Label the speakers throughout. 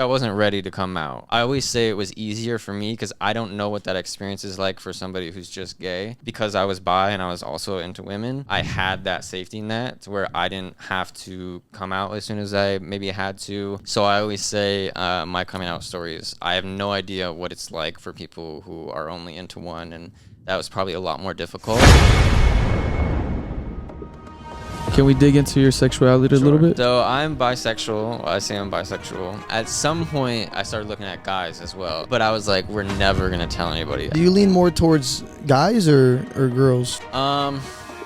Speaker 1: I wasn't ready to come out. I always say it was easier for me because I don't know what that experience is like for somebody who's just gay. Because I was bi and I was also into women, I had that safety net to where I didn't have to come out as soon as I maybe had to. So I always say my coming out stories, I have no idea what it's like for people who are only into one, and that was probably a lot more difficult.
Speaker 2: Can we dig into your sexuality a little bit?
Speaker 1: So I'm bisexual. I say I'm bisexual. At some point, I started looking at guys as well. But I was like, we're never going to tell anybody.
Speaker 3: Do you lean more towards guys or girls?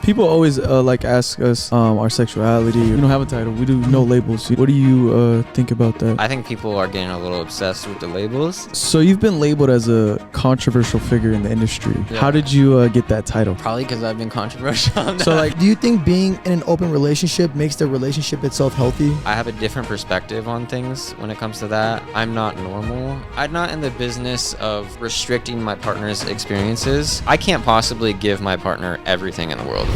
Speaker 2: People always ask us our sexuality. We don't have a title. We do no labels. What do you think about that?
Speaker 1: I think people are getting a little obsessed with the labels.
Speaker 2: So you've been labeled as a controversial figure in the industry.
Speaker 1: Yeah.
Speaker 2: How did you get that title?
Speaker 1: Probably because I've been controversial on that.
Speaker 3: So do you think being in an open relationship makes the relationship itself healthy?
Speaker 1: I have a different perspective on things when it comes to that. I'm not normal. I'm not in the business of restricting my partner's experiences. I can't possibly give my partner everything in the world.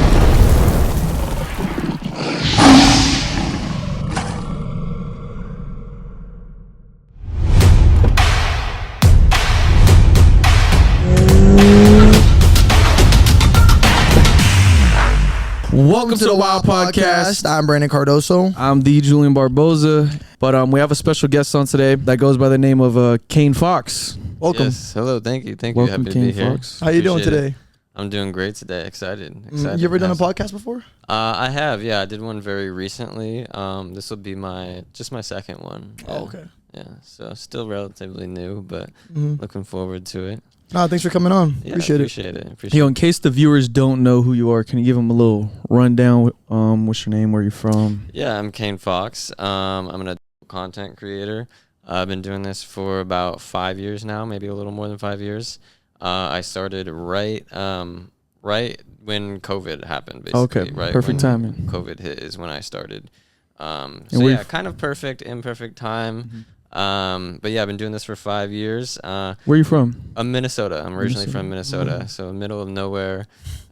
Speaker 2: Welcome to the Wild Podcast.
Speaker 3: I'm Brandon Cardoso.
Speaker 2: I'm the Julian Barboza. But we have a special guest on today that goes by the name of Kane Fox.
Speaker 3: Welcome.
Speaker 1: Yes. Hello. Thank you.
Speaker 2: Welcome,
Speaker 1: Happy
Speaker 2: Kane
Speaker 1: to be here.
Speaker 2: Fox.
Speaker 3: How you doing
Speaker 1: Appreciate
Speaker 3: today?
Speaker 1: it. I'm doing great today. Excited.
Speaker 3: You ever done a podcast before?
Speaker 1: I have. Yeah, I did one very recently. This will be my second one. Yeah.
Speaker 3: Oh, okay.
Speaker 1: Yeah. So still relatively new, but looking forward to it.
Speaker 3: No, thanks for coming on.
Speaker 1: Yeah,
Speaker 3: Appreciate
Speaker 1: it.
Speaker 2: Yo, in case the viewers don't know who you are, can you give them a little rundown? What's your name? Where you from?
Speaker 1: Yeah, I'm Kane Fox. I'm an adult content creator. I've been doing this for about 5 years now, maybe a little more than 5 years. I started right when COVID happened, basically.
Speaker 2: Okay,
Speaker 1: right
Speaker 2: perfect
Speaker 1: when
Speaker 2: timing.
Speaker 1: COVID hit is when I started. So
Speaker 2: yeah,
Speaker 1: kind of perfect, imperfect time. But yeah, I've been doing this for 5 years.
Speaker 2: Where are you from?
Speaker 1: I'm Minnesota. I'm originally from Minnesota,
Speaker 3: Mm-hmm.
Speaker 1: so middle of nowhere.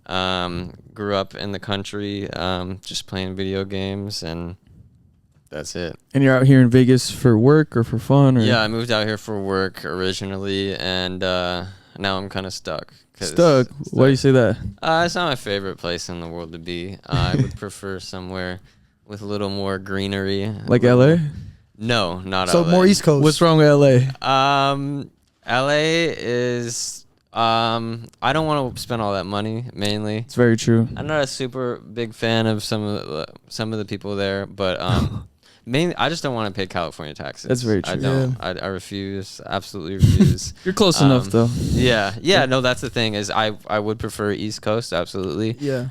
Speaker 1: Grew up in the country, just playing video games, and that's it.
Speaker 2: And you're out here in Vegas for work or for fun? Or?
Speaker 1: Yeah, I moved out here for work originally, and now I'm kind of stuck.
Speaker 2: Stuck? Why do you say that?
Speaker 1: It's not my favorite place in the world to be. I would prefer somewhere with a little more greenery.
Speaker 2: Like LA?
Speaker 1: No, not LA.
Speaker 3: So more East Coast.
Speaker 2: What's wrong with LA?
Speaker 1: LA is I don't want to spend all that money mainly.
Speaker 2: It's very true.
Speaker 1: I'm not a super big fan of some of the people there, but mainly I just don't want to pay California taxes.
Speaker 2: That's very true.
Speaker 1: I don't.
Speaker 3: Yeah.
Speaker 1: I refuse. Absolutely refuse.
Speaker 2: You're close enough though.
Speaker 1: Yeah. No, that's the thing is I would prefer East Coast, absolutely.
Speaker 3: Yeah.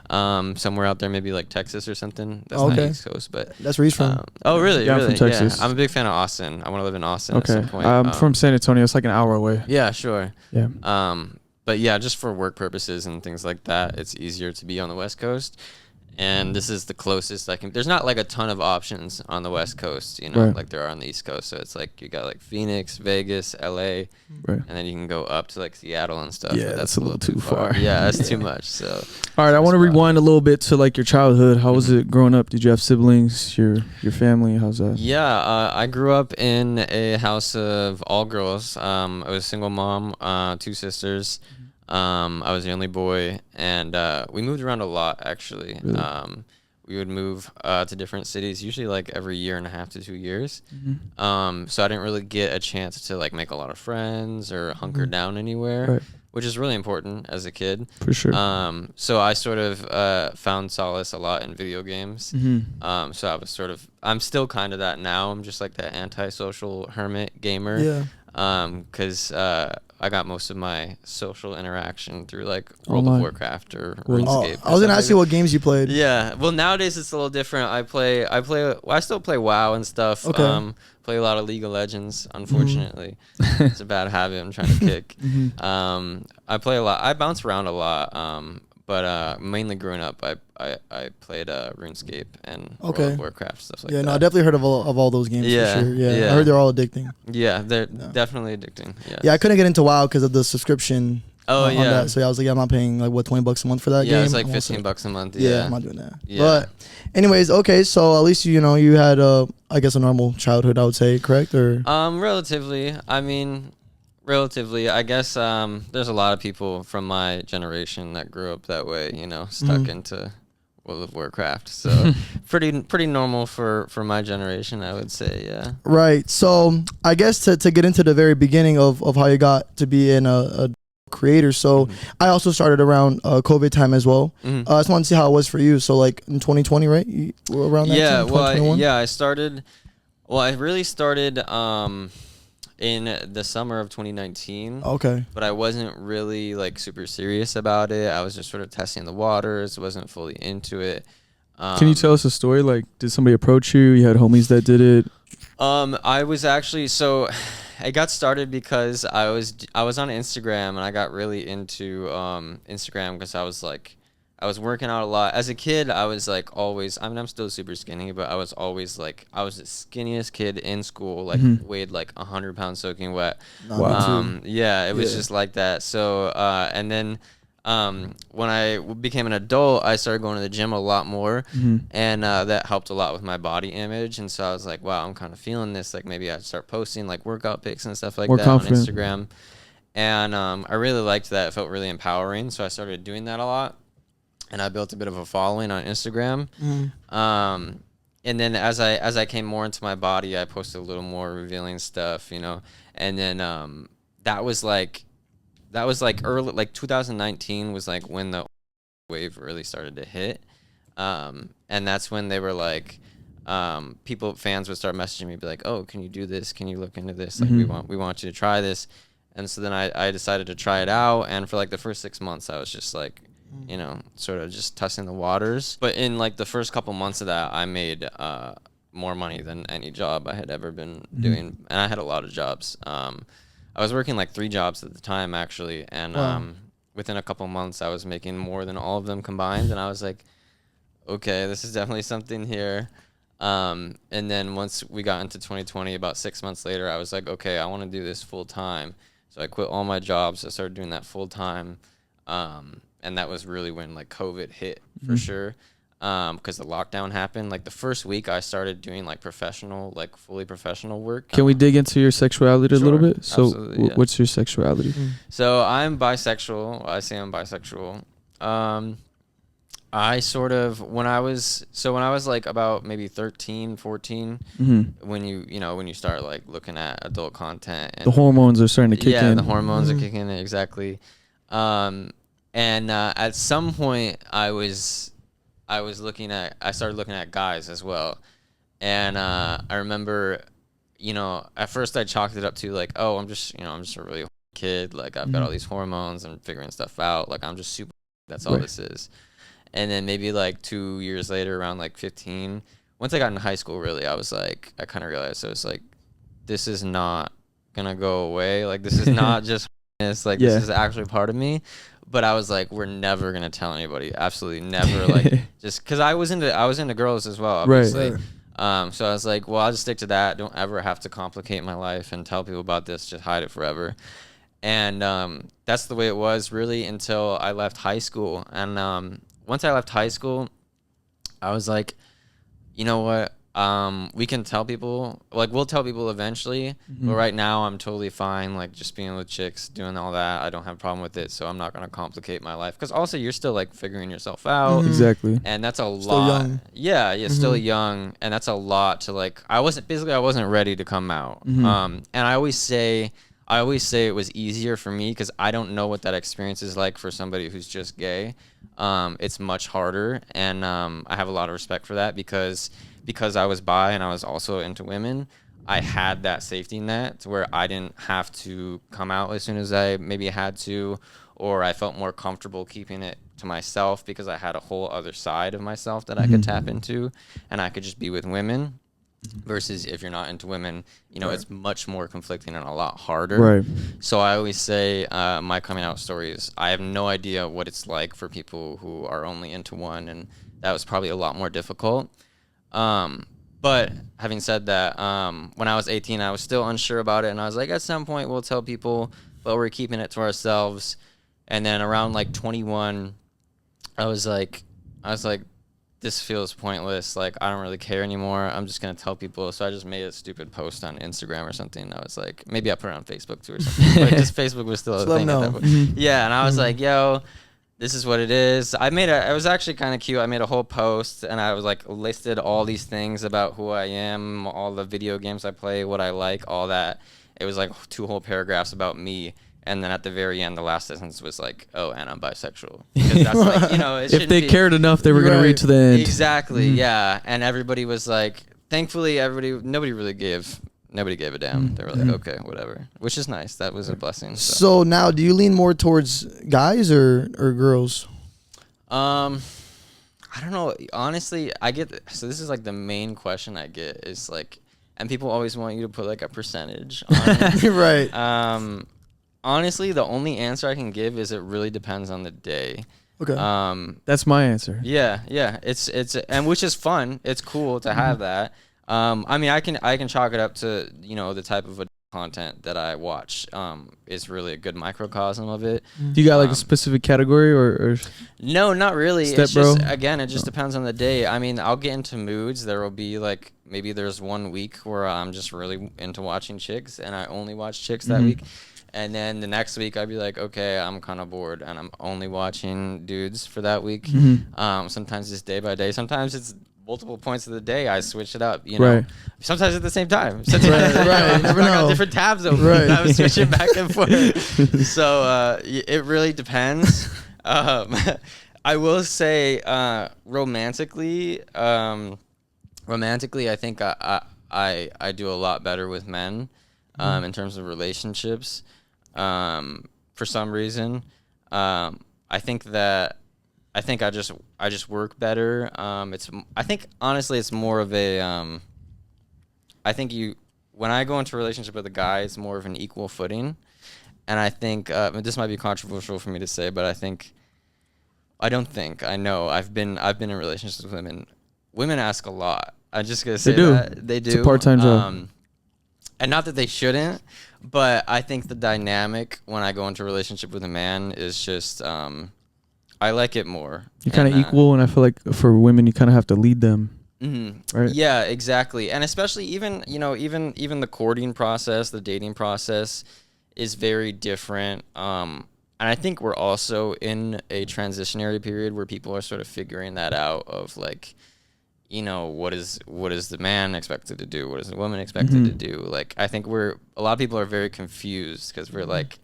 Speaker 1: Somewhere out there, maybe like Texas or something. That's
Speaker 3: Okay.
Speaker 1: not East Coast, but
Speaker 3: That's where he's from.
Speaker 1: oh really?
Speaker 2: Yeah, I'm
Speaker 1: really?
Speaker 2: from Texas.
Speaker 1: Yeah. I'm a big fan of Austin. I want to live in Austin at
Speaker 2: Okay.
Speaker 1: some point.
Speaker 2: I'm from San Antonio. It's like an hour away.
Speaker 1: Yeah, sure.
Speaker 2: Yeah.
Speaker 1: But yeah, just for work purposes and things like that, it's easier to be on the West Coast. And this is the closest I can. There's not like a ton of options on the West Coast,
Speaker 2: Right.
Speaker 1: like there are on the East Coast. So it's like you got like Phoenix, Vegas, LA,
Speaker 2: Right.
Speaker 1: and then you can go up to like Seattle and stuff.
Speaker 2: Yeah,
Speaker 1: but
Speaker 2: that's a little too far.
Speaker 1: Yeah, that's too much. So
Speaker 2: All right, I want to
Speaker 1: That's
Speaker 2: rewind a little bit to like your childhood. How was it growing up? Did you have siblings? Your family? How's that?
Speaker 1: yeah, I grew up in a house of all girls. I was a single mom, 2 sisters. I was the only boy, and we moved around a lot actually.
Speaker 2: Really?
Speaker 1: We would move to different cities, usually like every year and a half to 2 years.
Speaker 2: Mm-hmm.
Speaker 1: So I didn't really get a chance to like make a lot of friends or hunker down anywhere,
Speaker 2: Right.
Speaker 1: which is really important as a kid.
Speaker 2: For sure.
Speaker 1: So I sort of found solace a lot in video games.
Speaker 2: Mm-hmm.
Speaker 1: So I'm still kind of that now. I'm just like that antisocial hermit gamer.
Speaker 3: Yeah.
Speaker 1: Because I got most of my social interaction through like World
Speaker 2: Online.
Speaker 1: of Warcraft or
Speaker 2: World-
Speaker 1: RuneScape.
Speaker 3: I was gonna ask you what games you played.
Speaker 1: Yeah. Well, nowadays it's a little different. I still play WoW and stuff.
Speaker 3: Okay.
Speaker 1: Play a lot of League of Legends, unfortunately. It's a bad habit I'm trying to kick. I play a lot. I bounce around a lot. But mainly growing up, I played RuneScape and World of Warcraft, stuff like that.
Speaker 3: Yeah, no, I definitely heard of all those games
Speaker 1: Yeah,
Speaker 3: for sure. Yeah.
Speaker 1: yeah.
Speaker 3: I heard they're all addicting.
Speaker 1: Yeah, they're definitely addicting. Yes.
Speaker 3: Yeah, I couldn't get into WoW because of the subscription
Speaker 1: Oh
Speaker 3: on
Speaker 1: yeah.
Speaker 3: that. So yeah, I was like, yeah, I'm not paying like what $20 a month for that
Speaker 1: Yeah,
Speaker 3: game.
Speaker 1: it's like
Speaker 3: I'm also-
Speaker 1: $15 a month.
Speaker 3: Yeah,
Speaker 1: Yeah.
Speaker 3: I'm not doing that.
Speaker 1: Yeah.
Speaker 3: But anyways, okay, so at least you know you had I guess a normal childhood, I would say, correct? Or
Speaker 1: Relatively. I mean, relatively. I guess there's a lot of people from my generation that grew up that way, you know, stuck into World of Warcraft. So pretty normal for my generation, I would say. Yeah.
Speaker 3: right. So I guess to get into the very beginning of how you got to be in a creator. So I also started around COVID time as well. I just wanted to see how it was for you. So like in 2020, right? You were around that
Speaker 1: Yeah.
Speaker 3: time,
Speaker 1: Well,
Speaker 3: 2021?
Speaker 1: I started. Well, I really started in the summer of 2019.
Speaker 3: Okay.
Speaker 1: But I wasn't really like super serious about it. I was just sort of testing the waters. Wasn't fully into it.
Speaker 2: Can you tell us a story? Like, did somebody approach you? You had homies that did it?
Speaker 1: I was actually it got started because I was on Instagram and I got really into Instagram because I was working out a lot. As a kid, I was like always, I mean, I'm still super skinny, but I was always like, I was the skinniest kid in school, like weighed like 100 pounds soaking wet.
Speaker 3: Wow.
Speaker 1: Yeah, it was just like that. So, and then when I became an adult, I started going to the gym a lot more, and that helped a lot with my body image. And so I was like, wow, I'm kind of feeling this. Like maybe I'd start posting like workout pics and stuff like
Speaker 2: More
Speaker 1: that
Speaker 2: confident.
Speaker 1: on Instagram. And I really liked that. It felt really empowering. So I started doing that a lot. And I built a bit of a following on Instagram. And then as I came more into my body, I posted a little more revealing stuff, you know. And then that was like early, like 2019 was like when the wave really started to hit. And that's when they were like, fans would start messaging me, be like, oh, can you do this? Can you look into this? Like we want you to try this. And so then I decided to try it out. And for like the first 6 months, I was just like, you know, sort of just testing the waters. But in like the first couple months of that, I made more money than any job I had ever been doing. And I had a lot of jobs. I was working like 3 jobs at the time, actually. And within a couple months, I was making more than all of them combined. And I was like, okay, this is definitely something here. And then once we got into 2020, about 6 months later, I was like, okay, I want to do this full time. So I quit all my jobs. I started doing that full time. And that was really when like COVID hit for sure. Because the lockdown happened. Like the first week I started doing like professional, like fully professional work.
Speaker 2: Can we dig into your sexuality a little bit? So
Speaker 1: Absolutely, yeah.
Speaker 2: what's your sexuality?
Speaker 1: So I'm bisexual. I say I'm bisexual. I sort of, when I was like about maybe 13, 14, when you start like looking at adult content. And
Speaker 2: The hormones are starting to kick in.
Speaker 1: Yeah, the hormones are kicking in, exactly. And at some point I started looking at guys as well. And I remember, at first I chalked it up to like, oh, I'm just a really kid. Like I've got all these hormones and figuring stuff out. Like I'm just super, that's all this is. And then maybe like 2 years later, around like 15, once I got in high school, really, I was like, I kind of realized I was like, this is not going to go away. Like this is not just this, like this is actually part of me. But I was like, we're never going to tell anybody. Absolutely never. Like just because I was into girls as well, obviously. Right. So I was like, well, I'll just stick to that. Don't ever have to complicate my life and tell people about this. Just hide it forever. And that's the way it was really until I left high school. And once I left high school, I was like, you know what? We can tell people, like we'll tell people eventually, but right now I'm totally fine, like just being with chicks, doing all that. I don't have a problem with it, so I'm not gonna complicate my life. Because also you're still like figuring yourself out,
Speaker 2: Exactly,
Speaker 1: and that's a
Speaker 3: Still
Speaker 1: lot.
Speaker 3: young.
Speaker 1: Yeah, still young, and that's a lot to like. I wasn't ready to come out. And I always say it was easier for me because I don't know what that experience is like for somebody who's just gay. It's much harder, and I have a lot of respect for that because I was bi and I was also into women. I had that safety net to where I didn't have to come out as soon as I maybe had to, or I felt more comfortable keeping it to myself because I had a whole other side of myself that I could tap into, and I could just be with women. Versus if you're not into women, it's much more conflicting and a lot harder.
Speaker 2: Right.
Speaker 1: So I always say my coming out story is I have no idea what it's like for people who are only into one, and that was probably a lot more difficult. But having said that, when I was 18, I was still unsure about it, and I was like, at some point we'll tell people, but we're keeping it to ourselves. And then around like 21, I was like, this feels pointless. Like, I don't really care anymore. I'm just going to tell people. So I just made a stupid post on Instagram or something. I was like, maybe I put it on Facebook too or something. But just Facebook was still a thing at that point. Yeah. And I was like, yo, this is what it is. It was actually kind of cute. I made a whole post and I was like listed all these things about who I am, all the video games I play, what I like, all that. It was like 2 whole paragraphs about me. And then at the very end, the last sentence was like, "Oh, and I'm bisexual." Because that's like, it
Speaker 2: if they cared enough, they were gonna read to the end.
Speaker 1: Exactly, yeah. And everybody was like, thankfully, nobody gave a damn. They were like, okay, whatever, which is nice. That was a blessing.
Speaker 3: So now, do you lean more towards guys or girls?
Speaker 1: I don't know. Honestly, so this is like the main question I get is like, and people always want you to put like a percentage on it.
Speaker 3: Right.
Speaker 1: Honestly, the only answer I can give is it really depends on the day.
Speaker 3: Okay.
Speaker 2: That's my answer.
Speaker 1: Yeah. It's and which is fun. It's cool to have that. I mean, I can chalk it up to the type of content that I watch. Is really a good microcosm of it.
Speaker 2: Do you got like a specific category or?
Speaker 1: No, not really.
Speaker 2: Step
Speaker 1: it's just
Speaker 2: bro?
Speaker 1: again, it just depends on the day. I mean, I'll get into moods. There will be like maybe there's one week where I'm just really into watching chicks, and I only watch chicks that week. And then the next week I'd be like, okay, I'm kind of bored, and I'm only watching dudes for that week. Sometimes it's day by day. Sometimes it's multiple points of the day. I switch it up,
Speaker 2: Right.
Speaker 1: Sometimes at the same time. Sometimes I got different tabs open.
Speaker 3: Right.
Speaker 1: I was switching back and forth. So it really depends. I will say romantically, I think I do a lot better with men in terms of relationships. For some reason, I think I just work better. I think honestly it's more of a I think when I go into a relationship with a guy, it's more of an equal footing. And I think this might be controversial for me to say, but I know I've been in relationships with women. Women ask a lot. I'm just gonna say that they do.
Speaker 2: It's a part-time job.
Speaker 1: And not that they shouldn't, but I think the dynamic when I go into a relationship with a man is just I like it more.
Speaker 2: You're kind of equal, and I feel like for women, you kind of have to lead them. Right?
Speaker 1: Yeah, exactly. And especially even the courting process, the dating process is very different. And I think we're also in a transitionary period where people are sort of figuring that out of like, what is the man expected to do? What is the woman expected to do? Like, I think a lot of people are very confused because we're like,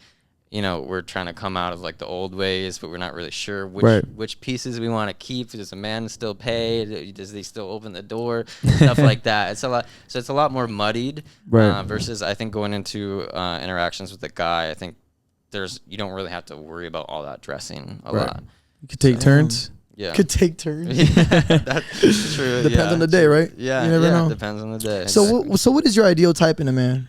Speaker 1: we're trying to come out of like the old ways, but we're not really sure which pieces we want to keep. Does a man still pay? Does he still open the door? Stuff like that. It's a lot more muddied.
Speaker 2: Right.
Speaker 1: Versus I think going into interactions with a guy, I think you don't really have to worry about all that dressing a lot.
Speaker 2: You could take turns.
Speaker 1: Yeah.
Speaker 3: Could take turns.
Speaker 1: That's true.
Speaker 3: Depends on the day, right?
Speaker 1: Yeah.
Speaker 3: You never know.
Speaker 1: Depends on the day.
Speaker 3: So what is your ideal type in a man?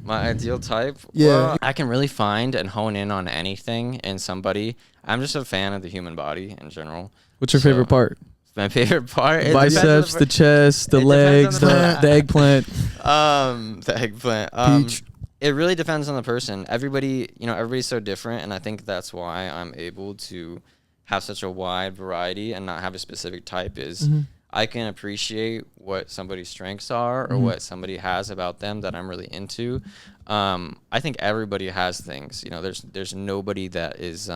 Speaker 1: My ideal type?
Speaker 3: Yeah.
Speaker 1: Well, I can really find and hone in on anything in somebody. I'm just a fan of the human body in general.
Speaker 2: What's your favorite part?
Speaker 1: My favorite part?
Speaker 2: Biceps, the chest, the legs, the eggplant.
Speaker 1: The eggplant.
Speaker 3: Peach.
Speaker 1: It really depends on the person. Everybody's so different, and I think that's why I'm able to have such a wide variety and not have a specific type is I can appreciate what somebody's strengths are or what somebody has about them that I'm really into. I think everybody has things. There's nobody that is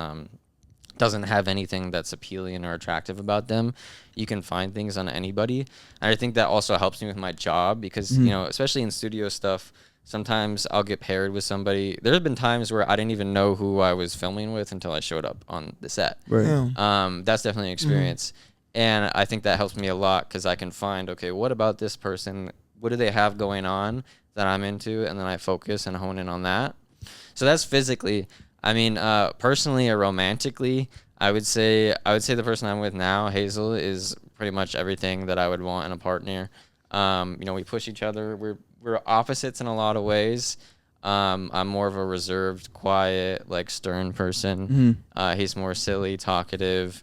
Speaker 1: doesn't have anything that's appealing or attractive about them. You can find things on anybody. And I think that also helps me with my job because, especially in studio stuff, sometimes I'll get paired with somebody. There have been times where I didn't even know who I was filming with until I showed up on the set.
Speaker 2: Right.
Speaker 3: Yeah.
Speaker 1: That's definitely an experience. And I think that helps me a lot because I can find, okay, what about this person? What do they have going on that I'm into? And then I focus and hone in on that. So that's physically. I mean, personally or romantically, I would say the person I'm with now, Hazel, is pretty much everything that I would want in a partner. We push each other. We're opposites in a lot of ways. I'm more of a reserved, quiet, like stern person. He's more silly, talkative.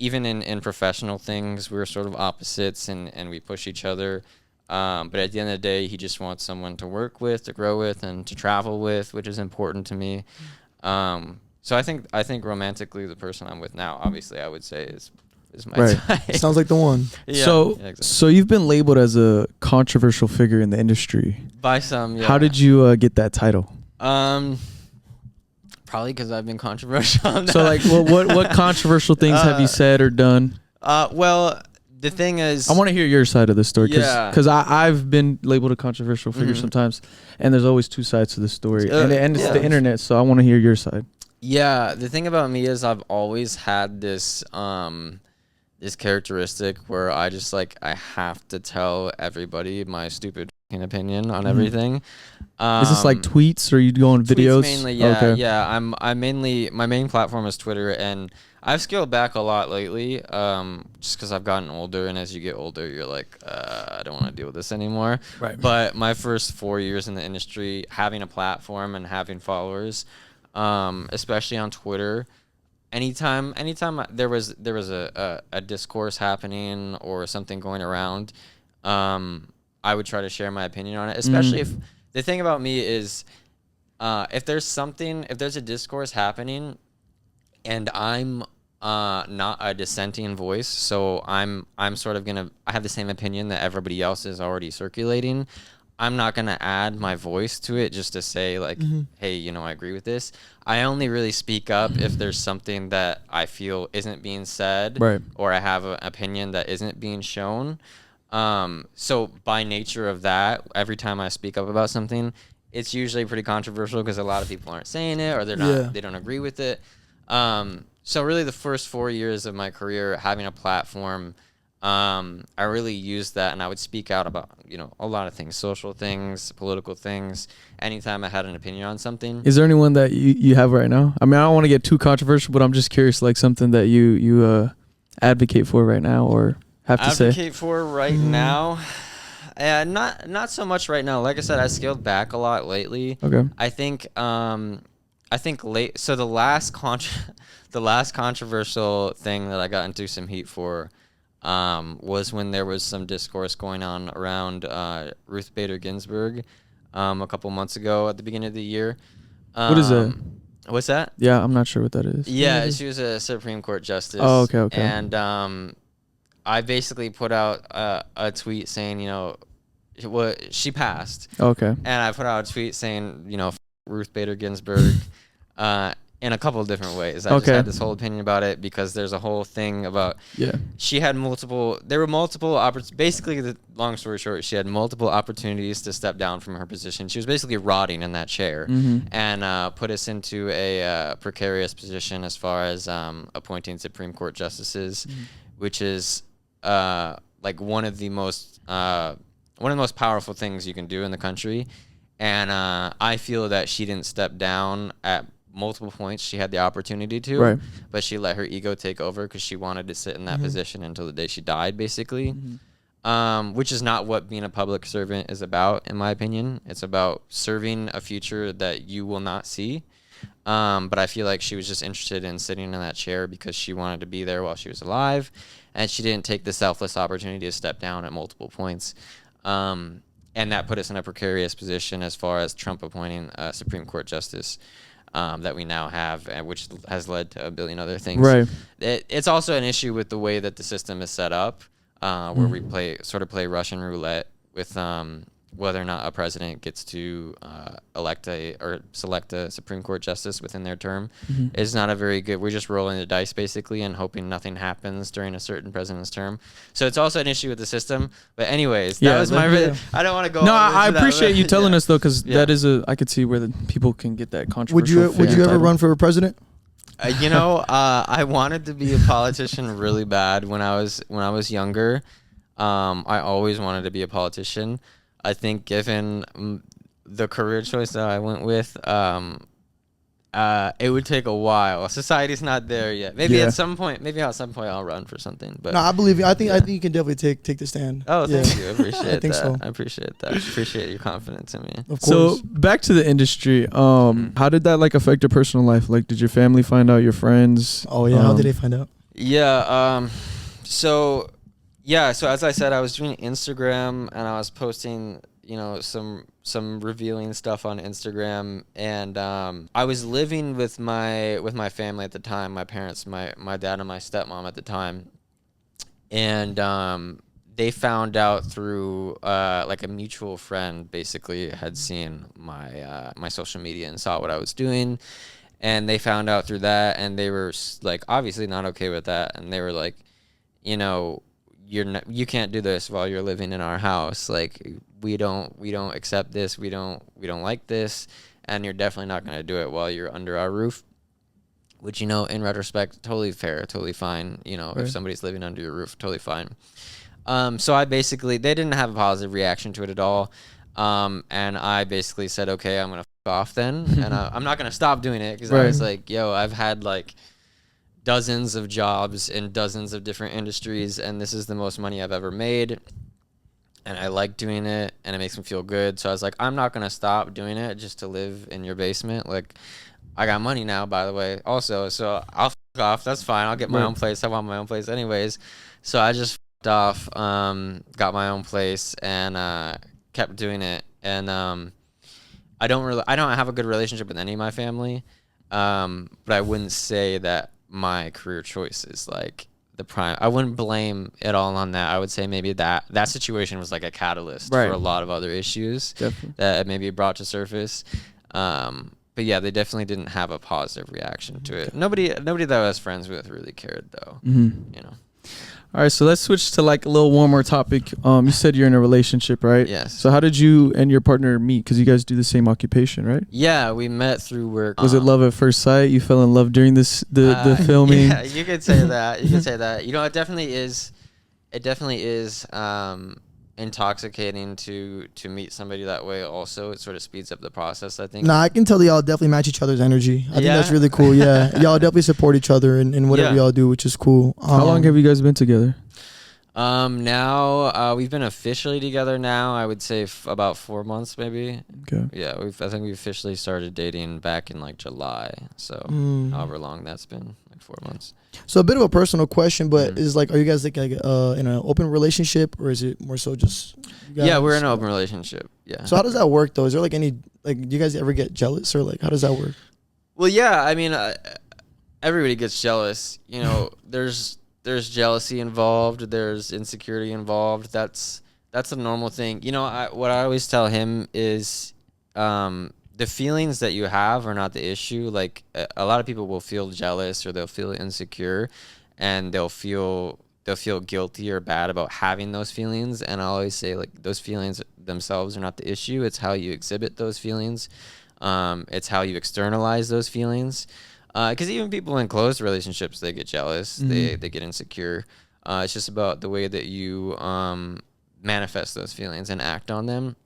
Speaker 1: Even in professional things, we're sort of opposites and we push each other. But at the end of the day, he just wants someone to work with, to grow with, and to travel with, which is important to me. So I think romantically, the person I'm with now, obviously, I would say is my
Speaker 2: Right.
Speaker 1: type.
Speaker 3: Sounds like the one.
Speaker 1: Yeah,
Speaker 2: So
Speaker 1: yeah, exactly.
Speaker 2: so you've been labeled as a controversial figure in the industry.
Speaker 1: By some, yeah.
Speaker 2: How did you get that title?
Speaker 1: Probably because I've been controversial.
Speaker 2: So like, what controversial things have you said or done?
Speaker 1: Well, the thing is,
Speaker 2: I want to hear your side of the story
Speaker 1: Yeah.
Speaker 2: because I've been labeled a controversial figure
Speaker 1: Mhm.
Speaker 2: sometimes, and there's always two sides to the story, and it's
Speaker 1: yeah.
Speaker 2: the internet, so I want to hear your side.
Speaker 1: yeah, the thing about me is I've always had this this characteristic where I just like I have to tell everybody my stupid fucking opinion on everything.
Speaker 2: Is this like tweets or you go on videos?
Speaker 1: Tweets mainly, yeah,
Speaker 2: Okay.
Speaker 1: yeah. I'm mainly my main platform is Twitter, and I've scaled back a lot lately, just because I've gotten older, and as you get older, you're like, I don't want to deal with this anymore.
Speaker 2: Right.
Speaker 1: But my first 4 years in the industry, having a platform and having followers, especially on Twitter, anytime there was a discourse happening or something going around, I would try to share my opinion on it, especially if the thing about me is, if there's a discourse happening and I'm not a dissenting voice, so I'm sort of I have the same opinion that everybody else is already circulating. I'm not gonna add my voice to it just to say like, hey, I agree with this. I only really speak up if there's something that I feel isn't being said,
Speaker 2: Right.
Speaker 1: or I have an opinion that isn't being shown. So by nature of that, every time I speak up about something, it's usually pretty controversial because a lot of people aren't saying it, or they don't agree with it. So really the first 4 years of my career having a platform, I really used that, and I would speak out about, a lot of things, social things, political things, anytime I had an opinion on something.
Speaker 2: Is there anyone that you have right now? I mean, I don't want to get too controversial, but I'm just curious, like something that you advocate for right now or have to say.
Speaker 1: Advocate for right now? Not so much right now. Like I said, I scaled back a lot lately.
Speaker 2: Okay.
Speaker 1: I think so the last controversial thing that I got into some heat for was when there was some discourse going on around Ruth Bader Ginsburg a couple months ago at the beginning of the year.
Speaker 2: What is that?
Speaker 1: What's that?
Speaker 2: Yeah, I'm not sure what that is.
Speaker 1: Yeah, she was a Supreme Court justice.
Speaker 2: Oh, okay.
Speaker 1: And I basically put out a tweet saying, she passed.
Speaker 2: Okay.
Speaker 1: And I put out a tweet saying, Ruth Bader Ginsburg, in a couple of different ways. I just had this whole opinion about it because there's a whole thing about she had multiple basically, the long story short, she had multiple opportunities to step down from her position. She was basically rotting in that chair and put us into a precarious position as far as appointing Supreme Court justices, which is like one of the most powerful things you can do in the country. And I feel that she didn't step down at multiple points. She had the opportunity to, but she let her ego take over because she wanted to sit in that position until the day she died, basically. Which is not what being a public servant is about, in my opinion. It's about serving a future that you will not see. But I feel like she was just interested in sitting in that chair because she wanted to be there while she was alive, and she didn't take the selfless opportunity to step down at multiple points. And that put us in a precarious position as far as Trump appointing a Supreme Court justice that we now have, which has led to a billion other things.
Speaker 2: Right.
Speaker 1: It's also an issue with the way that the system is set up, where we play Russian roulette with whether or not a president gets to select a Supreme Court justice within their term. It's not a very good. We're just rolling the dice basically and hoping nothing happens during a certain president's term. So it's also an issue with the system. But anyways, that was my. I don't want to go.
Speaker 2: No,
Speaker 1: on
Speaker 2: I
Speaker 1: into that,
Speaker 2: appreciate you telling us though, because
Speaker 1: Yeah.
Speaker 2: that is I could see where the people can get that controversial.
Speaker 3: Would you ever run for president?
Speaker 1: I wanted to be a politician really bad when I was younger. I always wanted to be a politician. I think given the career choice that I went with, it would take a while. Society's not there yet. Maybe at some point I'll run for something. But
Speaker 3: No, I believe you. I think you can definitely take the stand.
Speaker 1: oh, thank you. I appreciate
Speaker 3: I think
Speaker 1: that.
Speaker 3: so.
Speaker 1: I appreciate that. I appreciate your confidence in me.
Speaker 3: Of course.
Speaker 2: So back to the industry. How did that affect your personal life? Like, did your family find out? Your friends?
Speaker 3: Oh yeah. How did they find out?
Speaker 1: Yeah. So as I said, I was doing Instagram and I was posting, some some revealing stuff on Instagram, and I was living with my family at the time, my parents, my dad and my stepmom at the time, and they found out through like a mutual friend basically had seen my social media and saw what I was doing, and they found out through that, and they were like obviously not okay with that, and they were like, you know, you can't do this while you're living in our house. Like we don't accept this. We don't like this, and you're definitely not going to do it while you're under our roof. Which, you know, in retrospect, totally fair, totally fine. You know, if somebody's living under your roof, totally fine. So I basically, they didn't have a positive reaction to it at all. And I basically said, okay, I'm going to f off then. And I'm not going to stop doing it because I was like, yo, I've had like dozens of jobs in dozens of different industries, and this is the most money I've ever made. And I like doing it, and it makes me feel good. So I was like, I'm not going to stop doing it just to live in your basement. Like, I got money now, by the way, also, so I'll f off. That's fine. I'll get my own place. I want my own place anyways. So I just f off, got my own place, and kept doing it. And I don't have a good relationship with any of my family, but I wouldn't say that my career choice is like the prime. I wouldn't blame it all on that. I would say maybe that situation was like a catalyst for a lot of other issues that maybe brought to surface. But yeah, they definitely didn't have a positive reaction to it. Nobody that I was friends with really cared though. You know.
Speaker 2: All right, so let's switch to like a little warmer topic. You said you're in a relationship, right?
Speaker 1: Yes.
Speaker 2: So how did you and your partner meet? Because you guys do the same occupation, right?
Speaker 1: Yeah, we met through work.
Speaker 2: Was it love at first sight? You fell in love during the filming?
Speaker 1: Yeah, you could say that. You could say that. You know, it definitely is. It definitely is intoxicating to meet somebody that way. Also, it sort of speeds up the process, I think.
Speaker 3: Nah, I can tell y'all definitely match each other's energy. I think that's really cool. Yeah, y'all definitely support each other in whatever y'all do, which is cool.
Speaker 2: How long have you guys been together?
Speaker 1: Now we've been officially together now, I would say about 4 months maybe.
Speaker 2: Okay.
Speaker 1: Yeah, I think we officially started dating back in like July. So however long that's been, like 4 months.
Speaker 3: So a bit of a personal question, but is like, are you guys like in an open relationship, or is it more so just?
Speaker 1: Yeah, we're in an open relationship. Yeah.
Speaker 3: So how does that work though? Is there like any do you guys ever get jealous, or like how does that work?
Speaker 1: Well, yeah, I mean, everybody gets jealous. You know, there's jealousy involved. There's insecurity involved. That's a normal thing. You know, what I always tell him is, the feelings that you have are not the issue. Like a lot of people will feel jealous or they'll feel insecure, and they'll feel guilty or bad about having those feelings. And I always say, like, those feelings themselves are not the issue. It's how you exhibit those feelings. It's how you externalize those feelings. Because even people in close relationships, they get jealous. They get insecure. It's just about the way that you manifest those feelings and act on them.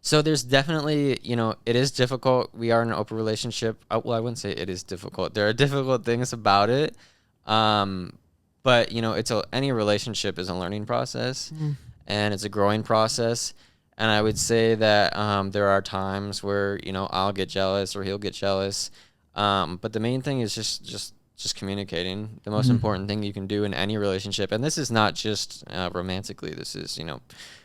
Speaker 1: So there's definitely, you know, it is difficult. We are in an open relationship. Well, I wouldn't say it is difficult. There are difficult things about it. But, you know, any relationship is a learning process, and it's a growing process. And I would say that there are times where, you know, I'll get jealous or he'll get jealous. But the main thing is just communicating. The most important thing you can do in any relationship, and this is not just romantically. This is, you know,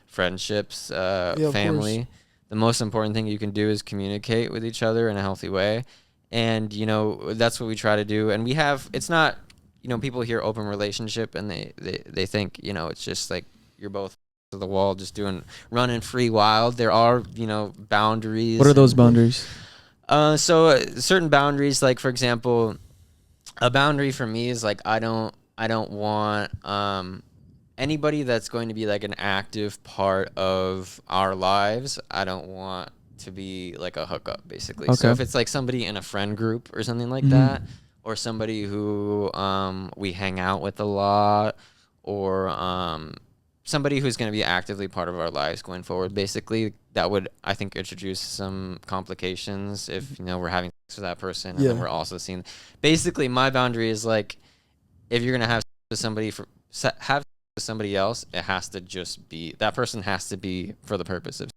Speaker 1: friendships, family. The most important thing you can do is communicate with each other in a healthy way. And, you know, that's what we try to do. And it's not, you know, people hear open relationship and they think, you know, it's just like you're both to the wall just running free wild. There are, you know, boundaries.
Speaker 2: What are those boundaries?
Speaker 1: So certain boundaries, like, for example, a boundary for me is like, I don't want anybody that's going to be like an active part of our lives. I don't want to be like a hookup, basically. Okay. So if it's like somebody in a friend group or something like that, or somebody who we hang out with a lot, or somebody who's going to be actively part of our lives going forward, basically, that would, I think, introduce some complications if, you know, we're having sex with that person and then we're also seeing. Basically, my boundary is like, if you're going to have sex with somebody else, it has to just be, that person has to be for the purpose of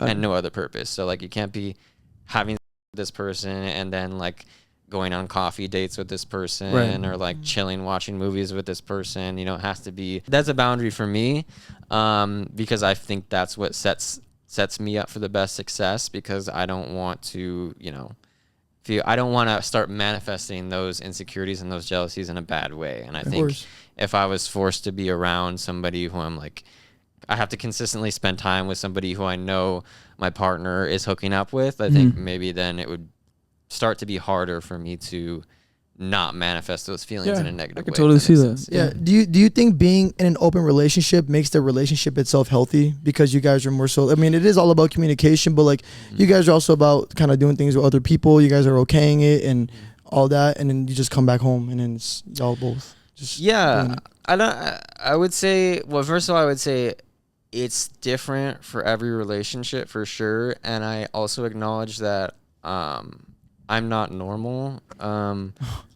Speaker 1: and no other purpose. So like, you can't be having this person and then like going on coffee dates with this person, or like chilling watching movies with this person. You know, it has to be, that's a boundary for me, because I think that's what sets sets me up for the best success, because I don't want to, I don't want to start manifesting those insecurities and those jealousies in a bad way. And I think if I was forced to be around somebody who I'm like, I have to consistently spend time with somebody who I know my partner is hooking up with, I think maybe then it would start to be harder for me to not manifest those feelings in a negative way.
Speaker 2: I can totally see that.
Speaker 3: Yeah. Do you think being in an open relationship makes the relationship itself healthy, because you guys are more so, I mean, it is all about communication, but like you guys are also about kind of doing things with other people. You guys are okaying it and all that, and then you just come back home and then it's y'all both just
Speaker 1: I would say, well, first of all, I would say it's different for every relationship for sure, and I also acknowledge that I'm not normal.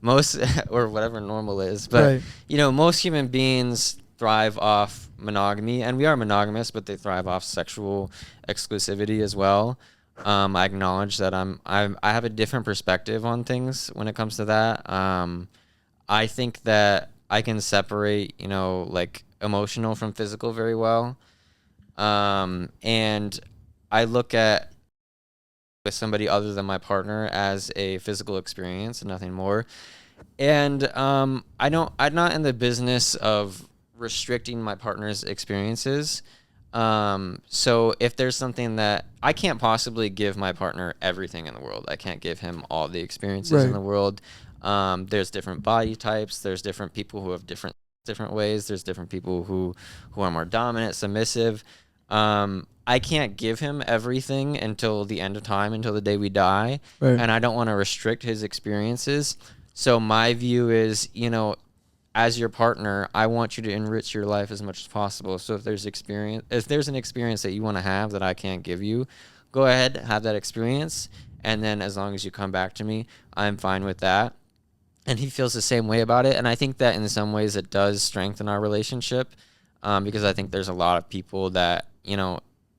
Speaker 1: Most or whatever normal is, but most human beings thrive off monogamy, and we are monogamous, but they thrive off sexual exclusivity as well. I acknowledge that I have a different perspective on things when it comes to that. I think that I can separate, like emotional from physical very well. And I look at with somebody other than my partner as a physical experience and nothing more. And I'm not in the business of restricting my partner's experiences. So if there's something that I can't possibly give my partner everything in the world, I can't give him all the experiences in the world. There's different body types. There's different people who have different ways. There's different people who are more dominant, submissive. I can't give him everything until the end of time, until the day we die. And I don't want to restrict his experiences. So my view is, as your partner, I want you to enrich your life as much as possible. So if there's an experience that you want to have that I can't give you, go ahead, have that experience. And then as long as you come back to me, I'm fine with that. And he feels the same way about it. And I think that in some ways it does strengthen our relationship, because I think there's a lot of people that,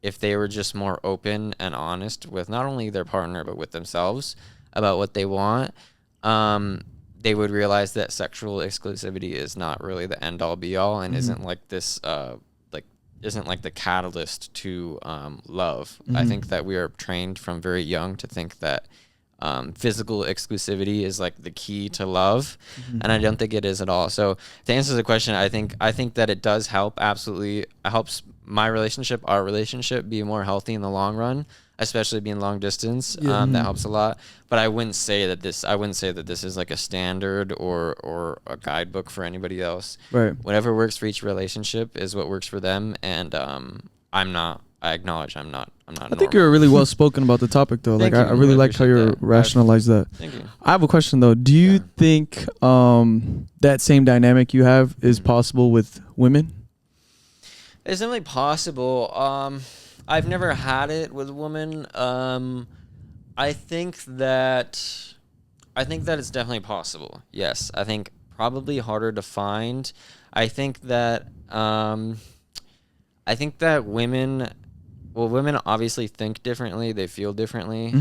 Speaker 1: if they were just more open and honest with not only their partner, but with themselves about what they want, they would realize that sexual exclusivity is not really the end all be all, and isn't like this, isn't like the catalyst to love. I think that we are trained from very young to think that physical exclusivity is like the key to love, and I don't think it is at all. So to answer the question, I think that it does help. Absolutely, it helps our relationship be more healthy in the long run, especially being long distance. That helps a lot. But I wouldn't say that this is like a standard or a guidebook for anybody else. Whatever works for each relationship is what works for them, and I acknowledge I'm not
Speaker 2: I think you're really well spoken about the topic, though. Like, I really liked how you rationalized that.
Speaker 1: Thank you.
Speaker 2: I have a question, though. Do you think that same dynamic you have is possible with women?
Speaker 1: It's definitely possible. I've never had it with a woman. I think that it's definitely possible. Yes, I think probably harder to find. I think that women obviously think differently. They feel differently.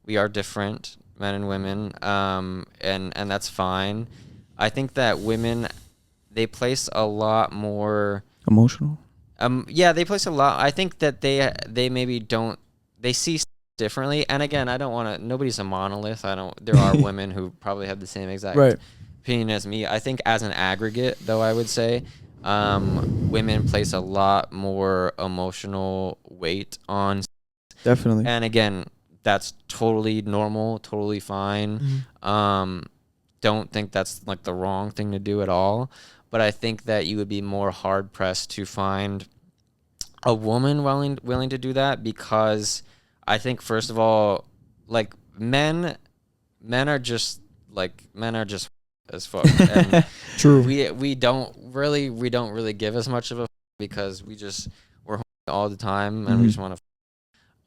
Speaker 1: We are different, men and women, and that's fine. I think that women, they place a lot more
Speaker 2: emotional.
Speaker 1: They place a lot. I think that they maybe don't. They see differently. And again, I don't want to. Nobody's a monolith. There are women who probably have the same exact opinion as me. I think as an aggregate, though, I would say women place a lot more emotional weight on.
Speaker 2: Definitely.
Speaker 1: And again, that's totally normal, totally fine. Don't think that's like the wrong thing to do at all. But I think that you would be more hard pressed to find a woman willing to do that, because I think, first of all, like men are just as fuck. And
Speaker 3: True.
Speaker 1: We don't really give as much of a because we're all the time, and we just want to.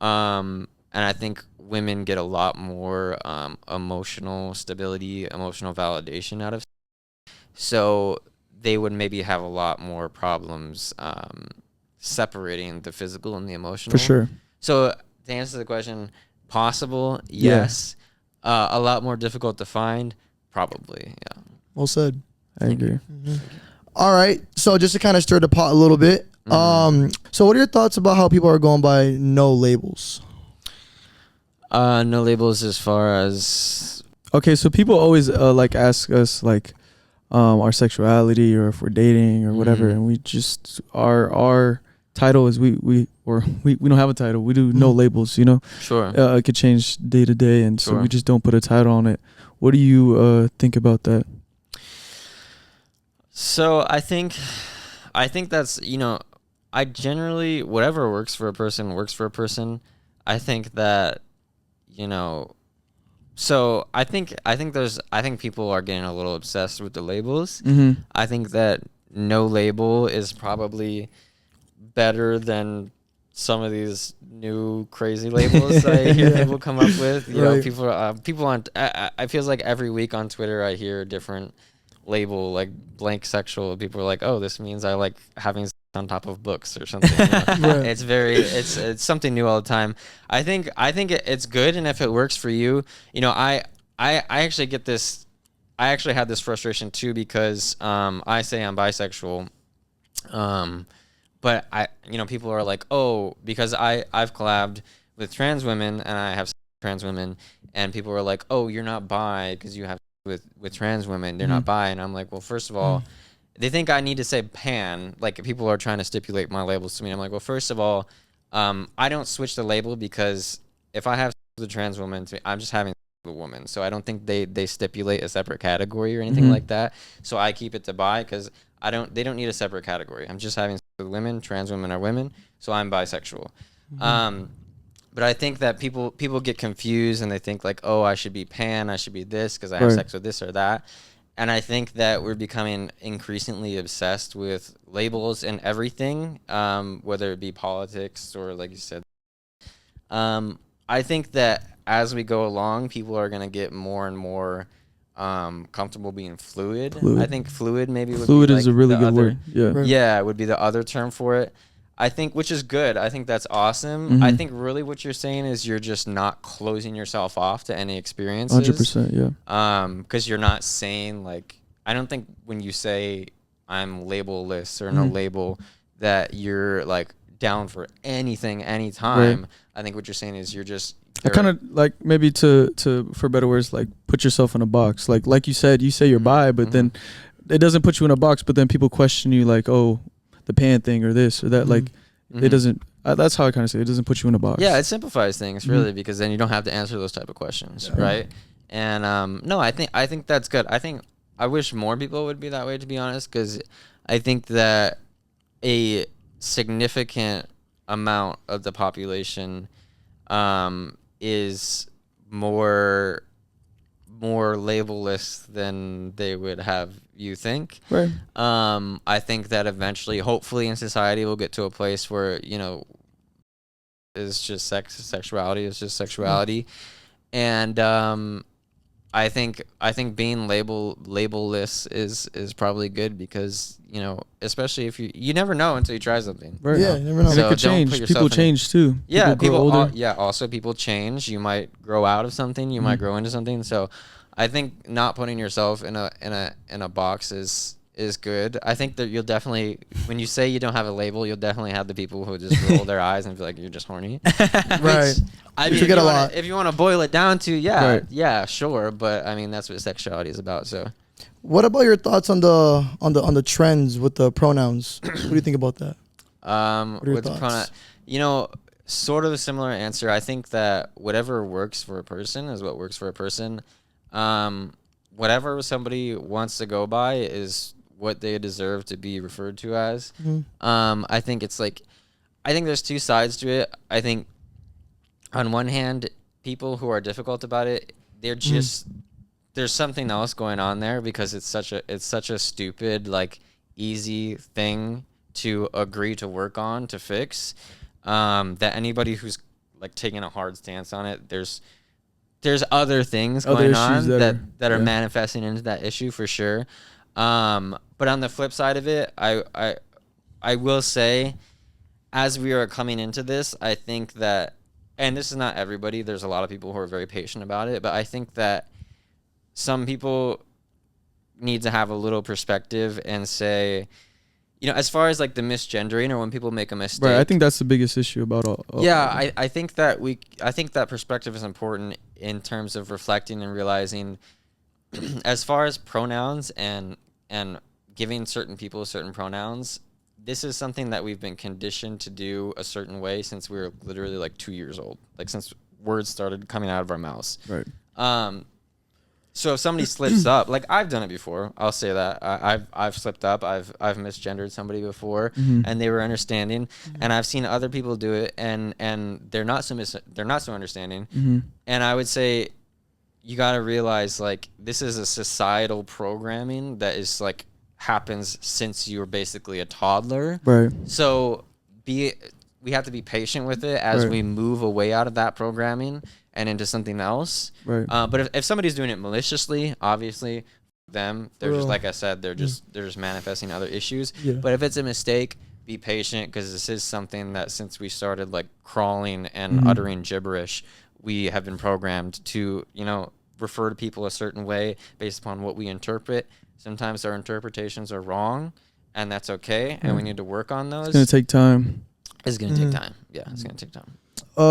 Speaker 1: And I think women get a lot more emotional stability, emotional validation out of. So they would maybe have a lot more problems separating the physical and the emotional.
Speaker 2: For sure.
Speaker 1: So to answer the question, possible, yes. A lot more difficult to find, probably, yeah.
Speaker 3: Well said.
Speaker 2: I agree.
Speaker 3: All right. So just to kind of stir the pot a little bit, So what are your thoughts about how people are going by no labels?
Speaker 1: No labels as far as
Speaker 2: Okay, so people always like ask us like our sexuality or if we're dating or whatever, and we just our title is we don't have a title. We do no labels, you know.
Speaker 1: sure.
Speaker 2: It could change day to day, and so
Speaker 1: Sure.
Speaker 2: we just don't put a title on it. What do you think about that?
Speaker 1: So I think that's, you know, I generally, whatever works for a person works for a person. I think that, you know, so I think people are getting a little obsessed with the labels.
Speaker 2: Mm-hmm.
Speaker 1: I think that no label is probably better than some of these new crazy labels I hear people come up with. You know, people on. I feels like every week on Twitter I hear a different label, like blank sexual. People are like, "Oh, this means I like having sex on top of books or something." You know? It's something new all the time. I think it's good, and if it works for you, you know, I actually get this. I actually had this frustration too because I say I'm bisexual. But you know, people are like, oh, because I've collabed with trans women and I have trans women, and people are like, oh, you're not bi because you have with trans women, they're not bi, and I'm like, well, first of all, they think I need to say pan, like people are trying to stipulate my labels to me. I'm like, well, first of all, I don't switch the label because if I have with a trans woman, I'm just having a woman, so I don't think they stipulate a separate category or anything like that. So I keep it to bi because they don't need a separate category. I'm just having with women. Trans women are women, so I'm bisexual. But I think that people get confused and they think like, oh, I should be pan, I should be this because I have sex with this or that. And I think that we're becoming increasingly obsessed with labels and everything, whether it be politics or, like you said. I think that as we go along, people are gonna get more and more comfortable being fluid. I think fluid maybe would
Speaker 2: fluid
Speaker 1: be
Speaker 2: is
Speaker 1: like
Speaker 2: a really
Speaker 1: the
Speaker 2: good
Speaker 1: other,
Speaker 2: word.
Speaker 1: Yeah, would be the other term for it. I think, which is good. I think that's awesome. I think really what you're saying is you're just not closing yourself off to any experiences.
Speaker 2: 100%, yeah.
Speaker 1: Because you're not saying like, I don't think when you say I'm labelless or no label that you're like down for anything, anytime. Right. I think what you're saying is you're just.
Speaker 2: I kind of like maybe to for better words, like put yourself in a box. Like you said, you say you're bi, but then it doesn't put you in a box. But then people question you like, oh, the pan thing or this or that. Like it doesn't. That's how I kind of say it doesn't put you in a box.
Speaker 1: Yeah, it simplifies things really because then you don't have to answer those type of questions, right? And no, I think that's good. I wish more people would be that way, to be honest, because I think that a significant amount of the population is more labelless than they would have you think.
Speaker 2: Right.
Speaker 1: I think that eventually, hopefully, in society, we'll get to a place where, you know, is just sexuality is just sexuality, and I think being labelless is probably good because, you know, especially if you never know until you try something.
Speaker 2: Right.
Speaker 3: Yeah, you never know.
Speaker 2: And
Speaker 3: So
Speaker 2: it could change. People change too.
Speaker 1: Yeah,
Speaker 2: people grow older.
Speaker 1: also people change. You might grow out of something. You might grow into something. So, I think not putting yourself in a box is good. I think that you'll definitely, when you say you don't have a label, you'll definitely have the people who just roll their eyes and feel like you're just horny.
Speaker 3: Right.
Speaker 1: I mean, if you want to boil it down to, yeah, sure, but I mean that's what sexuality is about. So,
Speaker 3: what about your thoughts on the trends with the pronouns? What do you think about that?
Speaker 1: With the pronoun, you know, sort of a similar answer. I think that whatever works for a person is what works for a person. Whatever somebody wants to go by is what they deserve to be referred to as. I think it's like, I think there's two sides to it. I think on one hand, people who are difficult about it, they're just there's something else going on there because it's such a stupid, like, easy thing to agree to work on to fix. That anybody who's like taking a hard stance on it, there's other things going on that are manifesting into that issue for sure. But on the flip side of it, I will say, as we are coming into this, I think that, and this is not everybody, there's a lot of people who are very patient about it, but I think that some people need to have a little perspective and say, you know, as far as like the misgendering or when people make a mistake.
Speaker 2: Right. I think that's the biggest issue about all.
Speaker 1: Yeah, I think that I think that perspective is important in terms of reflecting and realizing, as far as pronouns and giving certain people certain pronouns, this is something that we've been conditioned to do a certain way since we were literally like 2 years old, like since words started coming out of our mouths.
Speaker 2: Right.
Speaker 1: So if somebody slips up, like I've done it before, I'll say that I've slipped up, I've misgendered somebody before, and they were understanding, and I've seen other people do it, and they're not so understanding, and I would say you got to realize like this is a societal programming that is like happens since you were basically a toddler,
Speaker 2: Right.
Speaker 1: So we have to be patient with it as we move away out of that programming and into something else.
Speaker 2: Right.
Speaker 1: But if somebody's doing it maliciously, obviously, them, they're just, like I said, they're just manifesting other issues.
Speaker 3: Yeah.
Speaker 1: But if it's a mistake, be patient, because this is something that since we started like crawling and uttering gibberish, we have been programmed to, you know, refer to people a certain way based upon what we interpret. Sometimes our interpretations are wrong, and that's okay, and we need to work on those.
Speaker 2: It's gonna take time.
Speaker 1: It's gonna take time. Yeah, it's gonna take time.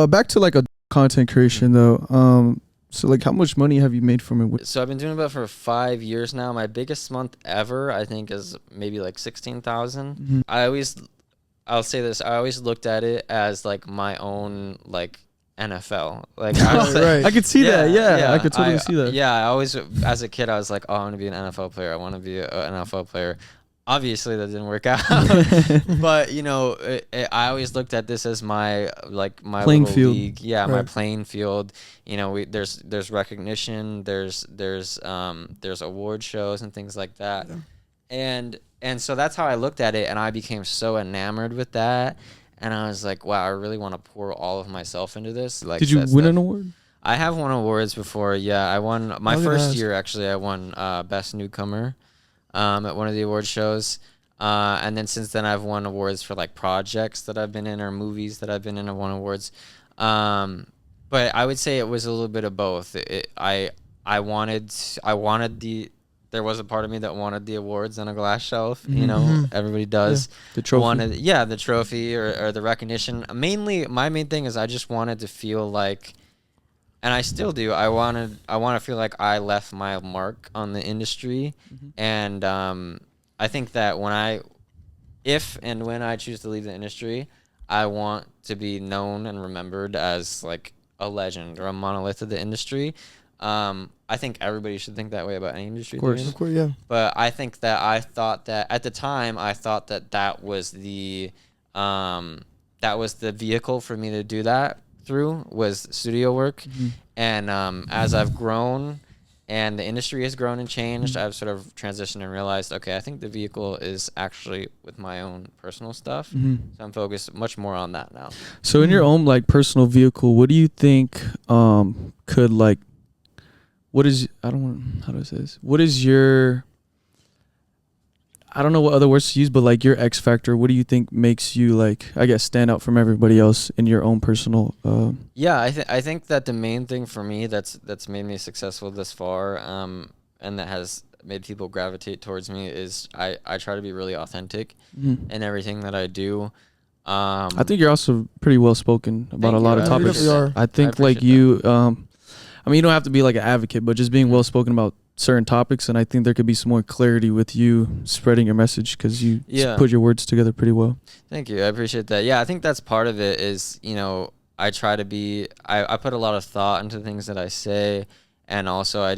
Speaker 2: Back to like a content creation though. So like, how much money have you made from it?
Speaker 1: So I've been doing it for 5 years now. My biggest month ever, I think, is maybe like 16,000. I'll say this. I always looked at it as like my own like NFL. Like I was
Speaker 3: Right.
Speaker 2: I could see that. Yeah, I could totally see that.
Speaker 1: Yeah, I always, as a kid, I was like, oh, I want to be an NFL player. I want to be an NFL player. Obviously, that didn't work out. But you know, I always looked at this as my
Speaker 2: Playing
Speaker 1: little
Speaker 2: field.
Speaker 1: league. Yeah,
Speaker 3: Right.
Speaker 1: my playing field. You know, there's recognition. There's award shows and things like that. Yeah. And so that's how I looked at it, and I became so enamored with that. And I was like, wow, I really want to pour all of myself into this. Like,
Speaker 2: Did you win an award?
Speaker 1: I have won awards before. Yeah, I won my
Speaker 3: was
Speaker 1: first
Speaker 3: gonna
Speaker 1: year. Actually, I won Best Newcomer at one of the award shows. And then since then, I've won awards for like projects that I've been in or movies that I've been in. I've won awards. But I would say it was a little bit of both. I wanted the. There was a part of me that wanted the awards on a glass shelf. You know, everybody does.
Speaker 2: Yeah. The trophy.
Speaker 1: The trophy or the recognition. Mainly, my main thing is I just wanted to feel like, and I still do. I want to feel like I left my mark on the industry, and I think that if and when I choose to leave the industry, I want to be known and remembered as like a legend or a monolith of the industry. I think everybody should think that way about any industry.
Speaker 2: Of course,
Speaker 3: yeah.
Speaker 1: But I think that I thought that at the time that was the vehicle for me to do that through was studio work. And as I've grown and the industry has grown and changed, I've sort of transitioned and realized, okay, I think the vehicle is actually with my own personal stuff. So I'm focused much more on that now.
Speaker 2: So in your own like personal vehicle, what do you think could like, what is, I don't want, how do I say this? What is your, I don't know what other words to use, but like your X factor, what do you think makes you like, I guess, stand out from everybody else in your own personal?
Speaker 1: Yeah, I think that the main thing for me that's made me successful this far, and that has made people gravitate towards me is I try to be really authentic in everything that I do.
Speaker 2: I think you're also pretty well spoken about a lot of topics.
Speaker 3: You are.
Speaker 2: I think like you, I mean, you don't have to be like an advocate, but just being well spoken about certain topics, and I think there could be some more clarity with you spreading your message because you put your words together pretty well.
Speaker 1: Thank you. I appreciate that. Yeah, I think that's part of it is, you know, I try to be, I put a lot of thought into things that I say, and also I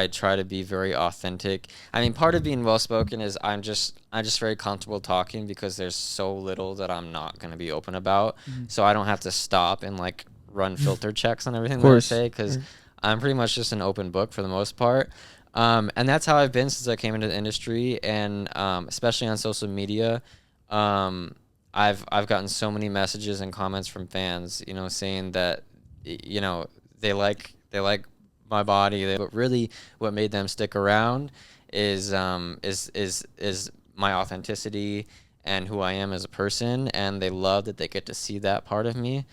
Speaker 1: try to be very authentic. I mean, part of being well spoken is I'm just very comfortable talking because there's so little that I'm not going to be open about. So I don't have to stop and like run filter checks on everything that I say because I'm pretty much just an open book for the most part. And that's how I've been since I came into the industry, and especially on social media. I've gotten so many messages and comments from fans, you know, saying that, you know, they like my body, but really what made them stick around is my authenticity and who I am as a person, and they love that they get to see that part of me.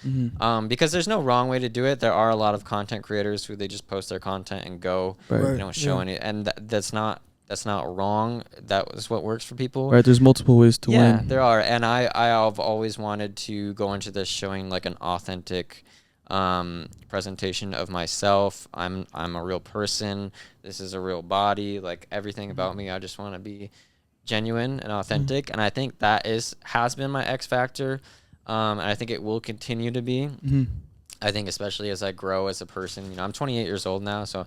Speaker 1: Because there's no wrong way to do it. There are a lot of content creators who they just post their content and go, they don't show any, and that's not that's not wrong. That was what works for people.
Speaker 2: Right. There's multiple ways to
Speaker 1: Yeah,
Speaker 2: win.
Speaker 1: there are, and I've always wanted to go into this showing like an authentic presentation of myself. I'm a real person. This is a real body. Like everything about me, I just want to be genuine and authentic, and I think that has been my X factor, and I think it will continue to be.
Speaker 2: Mm-hmm.
Speaker 1: I think especially as I grow as a person. You know, I'm 28 years old now, so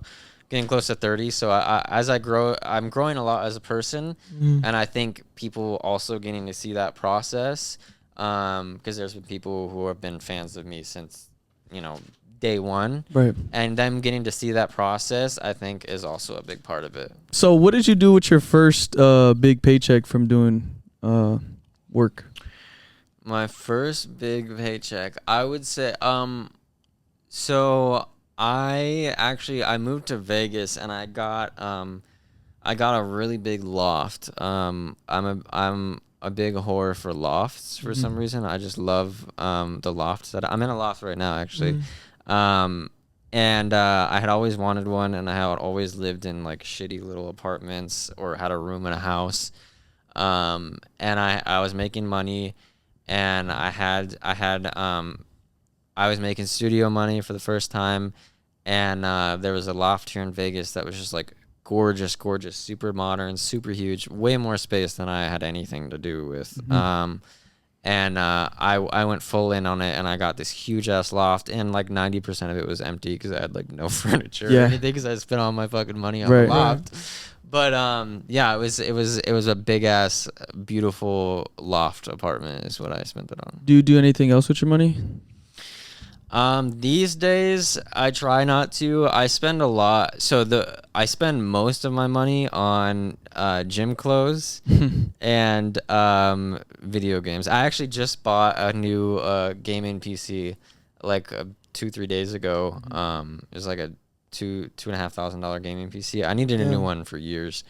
Speaker 1: getting close to 30. So as I grow, I'm growing a lot as a person, and I think people also getting to see that process, because there's been people who have been fans of me since, you know, day one,
Speaker 2: Right.
Speaker 1: and them getting to see that process, I think, is also a big part of it.
Speaker 2: So what did you do with your first big paycheck from doing work?
Speaker 1: My first big paycheck, I would say, so I moved to Vegas and I got a really big loft. I'm a big whore for lofts for some reason. I just love the lofts that I'm in a loft right now actually. And I had always wanted one, and I had always lived in like shitty little apartments or had a room in a house. And I was making money, and I was making studio money for the first time, and there was a loft here in Vegas that was just like gorgeous, super modern, super huge, way more space than I had anything to do with. And I went full in on it, and I got this huge ass loft, and like 90% of it was empty because I had like no furniture or anything because I spent all my fucking money on the loft. But yeah, it was a big ass beautiful loft apartment is what I spent it on.
Speaker 2: Do you do anything else with your money?
Speaker 1: These days I try not to. I spend a lot. I spend most of my money on gym clothes and video games. I actually just bought a new gaming PC like 2-3 days ago. It was like a $2,500 gaming PC. I needed a new one for years.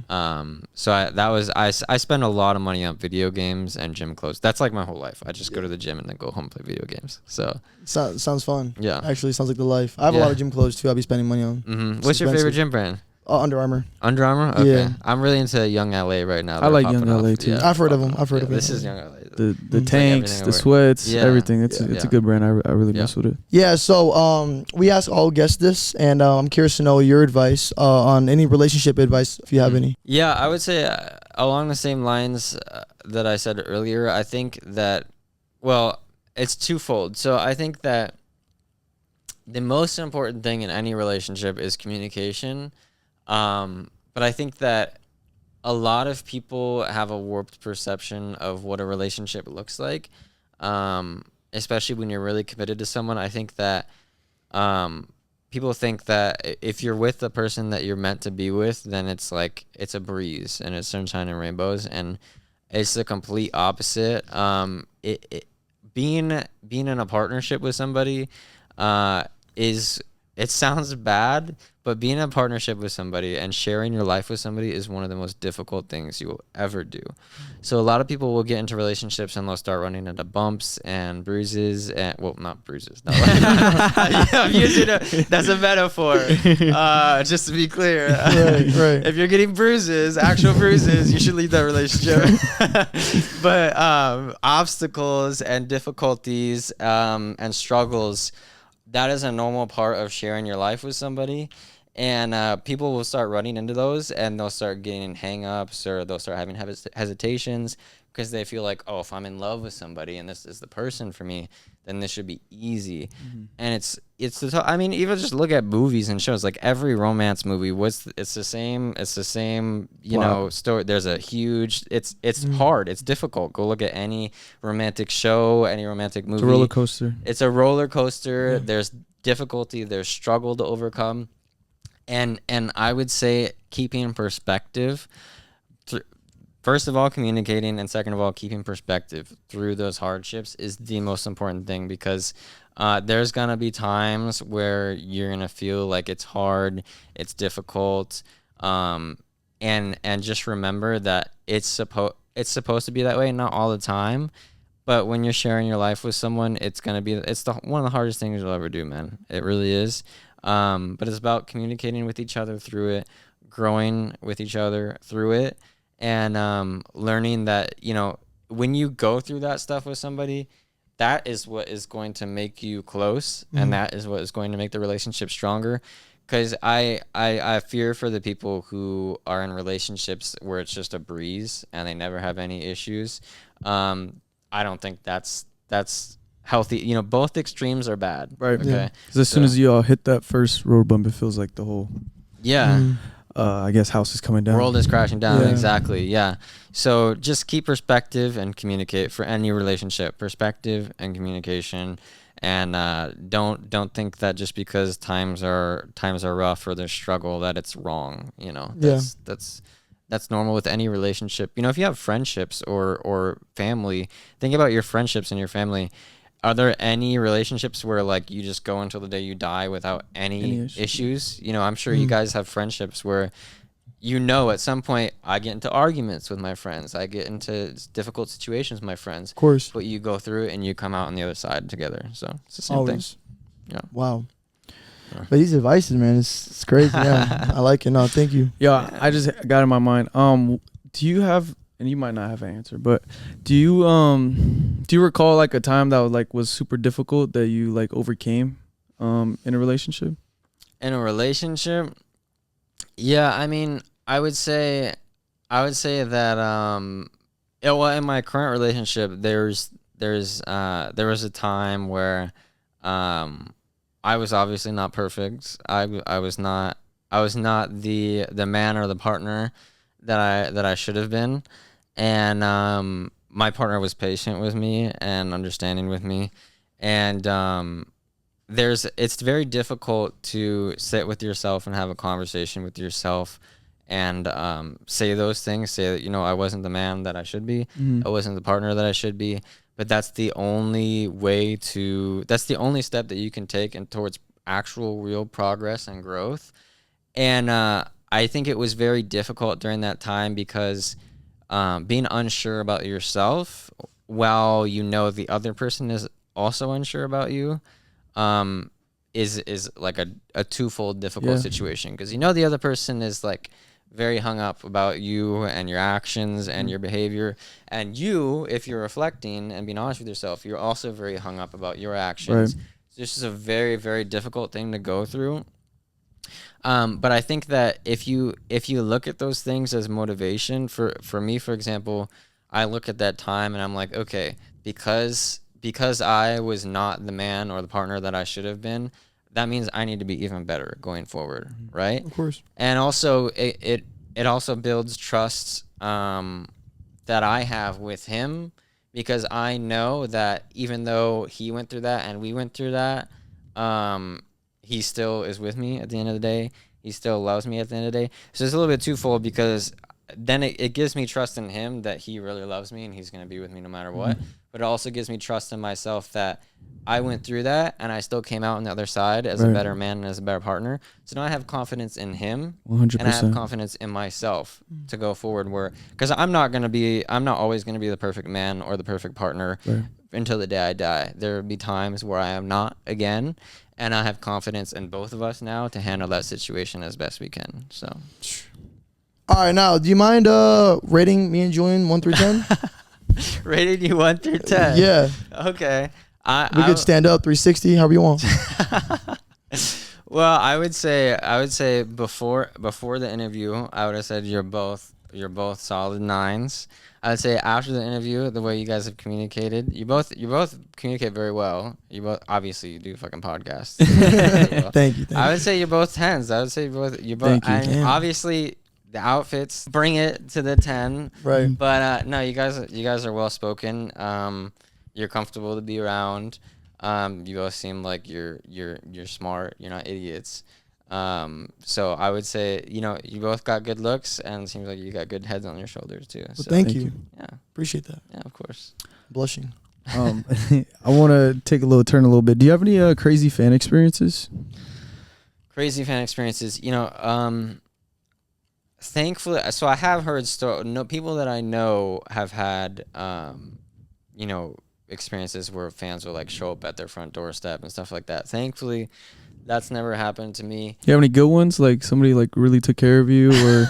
Speaker 1: So I spend a lot of money on video games and gym clothes. That's like my whole life. I just go to the gym and then go home and play video games. So
Speaker 3: sounds fun.
Speaker 1: Yeah,
Speaker 3: actually sounds like the life. I have a lot of gym clothes too. I'll be spending money on.
Speaker 1: What's your favorite gym brand?
Speaker 3: Under Armour.
Speaker 1: Under Armour? Okay.
Speaker 3: Yeah.
Speaker 1: I'm really into Young LA right now.
Speaker 2: I like Young LA too.
Speaker 3: I've heard of them.
Speaker 1: This is Young LA.
Speaker 2: The tanks, the sweats, everything. It's a good brand. I really mess with it.
Speaker 3: Yeah. So we ask all guests this, and I'm curious to know your advice on any relationship advice if you have any.
Speaker 1: Yeah, I would say along the same lines that I said earlier. I think that, well, it's twofold. So I think that the most important thing in any relationship is communication. But I think that a lot of people have a warped perception of what a relationship looks like, especially when you're really committed to someone. I think that people think that if you're with the person that you're meant to be with, then it's like it's a breeze and it's sunshine and rainbows, and it's the complete opposite. Being in a partnership with somebody it sounds bad, but being in a partnership with somebody and sharing your life with somebody is one of the most difficult things you will ever do. So a lot of people will get into relationships and they'll start running into bumps and bruises, and well, not bruises. No. I'm using that's a metaphor. Just to be clear,
Speaker 3: right.
Speaker 1: If you're getting bruises, actual bruises, you should leave that relationship. But obstacles and difficulties and struggles, that is a normal part of sharing your life with somebody. And people will start running into those, and they'll start getting hang-ups, or they'll start having hesitations because they feel like, oh, if I'm in love with somebody and this is the person for me, then this should be easy. And it's I mean, even just look at movies and shows, like every romance movie, it's the same, you know, story. There's a huge, it's hard, it's difficult. Go look at any romantic show, any romantic movie.
Speaker 2: It's a roller coaster.
Speaker 1: It's a roller coaster. There's difficulty, there's struggle to overcome. And I would say keeping perspective, first of all, communicating, and second of all, keeping perspective through those hardships is the most important thing, because there's going to be times where you're going to feel like it's hard, it's difficult, and just remember that it's supposed to be that way, not all the time. But when you're sharing your life with someone, it's one of the hardest things you'll ever do, man. It really is. But it's about communicating with each other through it, growing with each other through it, and learning that, when you go through that stuff with somebody, that is what is going to make you close, and that is what is going to make the relationship stronger. Because I fear for the people who are in relationships where it's just a breeze and they never have any issues. I don't think that's healthy. Both extremes are bad.
Speaker 2: Right.
Speaker 1: Okay.
Speaker 2: Because as soon as you all hit that first road bump, it feels like the whole I guess house is coming down.
Speaker 1: World is crashing down.
Speaker 2: Yeah.
Speaker 1: Exactly. Yeah. So just keep perspective and communicate for any relationship. Perspective and communication, and don't think that just because times are rough or there's struggle that it's wrong. That's normal with any relationship. If you have friendships or family, think about your friendships and your family. Are there any relationships where like you just go until the day you die without any issues? I'm sure you guys have friendships where at some point I get into arguments with my friends. I get into difficult situations with my friends.
Speaker 3: Of course.
Speaker 1: But you go through it and you come out on the other side together. So it's the same
Speaker 3: Always.
Speaker 1: thing. Yeah.
Speaker 3: Wow. But these advices, man, it's crazy. Yeah. I like it. No, thank you.
Speaker 2: Yeah, I just got in my mind. Do you have, and you might not have an answer, but do you recall like a time that was super difficult that you like overcame in a relationship?
Speaker 1: In a relationship? Yeah, I mean, I would say that in my current relationship there was a time where I was obviously not perfect. I was not the man or the partner that I should have been, and my partner was patient with me and understanding with me, and it's very difficult to sit with yourself and have a conversation with yourself and say those things, say that I wasn't the man that I should be, I wasn't the partner that I should be. But that's the only step that you can take towards actual real progress and growth. And I think it was very difficult during that time because being unsure about yourself while the other person is also unsure about you is like a twofold difficult situation, because the other person is like very hung up about you and your actions and your behavior, and if you're reflecting and being honest with yourself, you're also very hung up about your actions.
Speaker 2: Right.
Speaker 1: This is a very, very difficult thing to go through. But I think that if you look at those things as motivation, for me, for example, I look at that time and I'm like, okay, because I was not the man or the partner that I should have been, that means I need to be even better going forward, right?
Speaker 3: Of course.
Speaker 1: And also it also builds trust that I have with him, because I know that even though he went through that and we went through that, he still is with me at the end of the day. He still loves me at the end of the day. So it's a little bit twofold, because then it gives me trust in him that he really loves me and he's going to be with me no matter what. But it also gives me trust in myself that I went through that and I still came out on the other side as a better man and as a better partner. So now I have confidence in him
Speaker 2: 100%.
Speaker 1: and I have confidence in myself to go forward, because I'm not always going to be the perfect man or the perfect partner until the day I die. There will be times where I am not again, and I have confidence in both of us now to handle that situation as best we can. So,
Speaker 3: all right, now, do you mind rating me and Julian 1 through 10?
Speaker 1: Rating you 1 through 10.
Speaker 3: Yeah.
Speaker 1: Okay.
Speaker 3: We could stand up 360, however you want.
Speaker 1: Well, I would say before the interview, I would have said you're both solid 9s. I would say after the interview, the way you guys have communicated, you both communicate very well. You both, obviously, you do fucking podcasts.
Speaker 3: Thank you.
Speaker 1: I would say you're both 10s. I would say you're both.
Speaker 2: Thank you.
Speaker 1: And obviously, the outfits bring it to the 10.
Speaker 3: Right.
Speaker 1: But no, you guys are well spoken. You're comfortable to be around. You both seem like you're smart. You're not idiots. So I would say, you both got good looks, and it seems like you got good heads on your shoulders too.
Speaker 3: Well,
Speaker 1: So,
Speaker 3: thank you.
Speaker 1: Yeah.
Speaker 3: Appreciate that.
Speaker 1: Yeah, of course.
Speaker 3: Blushing.
Speaker 2: I want to take a turn a little bit. Do you have any crazy fan experiences?
Speaker 1: Crazy fan experiences. Thankfully, so I have heard people that I know have had, experiences where fans will like show up at their front doorstep and stuff like that. Thankfully, That's never happened to me.
Speaker 2: You have any good ones? Like somebody like really took care of you, or